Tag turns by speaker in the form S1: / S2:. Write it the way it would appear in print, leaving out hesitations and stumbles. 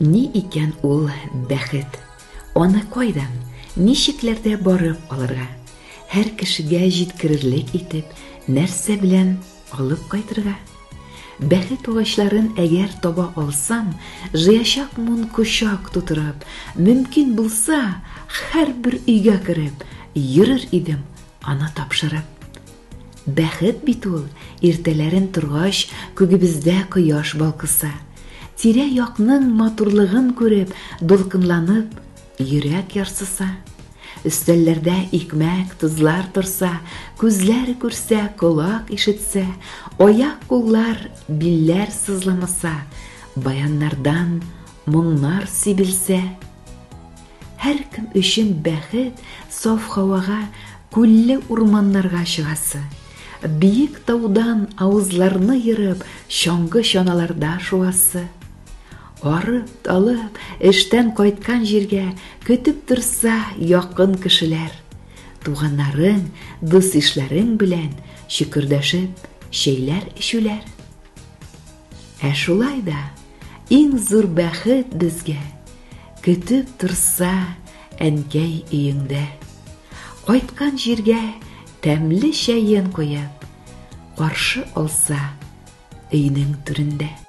S1: Ни икән ул бәхет? Аны кайдан, ничекләрдә барып алырга? Һәр кешегә җиткерерлек итеп, нәрсә белән алып кайтырга? Бәхет агачларын әгәр таба алсам, җыячакмын кучак тутырып, мөмкин булса, һәрбер өйгә кереп, йөрер идем аны тапшырып. Бәхет бит ул, иртәләрен торгач, күгебездә кояш балкыса. Тирә-якның матурлыгын күреп, дулкынланып, йөрәк ярсыса. Өстәлләрдә икмәк, тузлар торса, күзләр күрсә, колак ишетсә, аяк-куллар, билләр сызламаса, баяннардан моңнар сибелсә. Һәр кем өчен бәхет саф һавага, күлле урманнарга чыгасы. Биек таудан авызларны йырып, чаңгы чаналарда шуасы. Арып, талып, эштән кайткан җиргә көтеп торса якын кешеләр. Туганнарың, дус-ишләрең белән шөкердәшеп, шәйләр эчүләр. Ә шулай да иң зур бәхет безгә көтеп торса әнкәй өеңдә. Кайткан җиргә тәмле чәен куеп, каршы алса өйнең түрендә.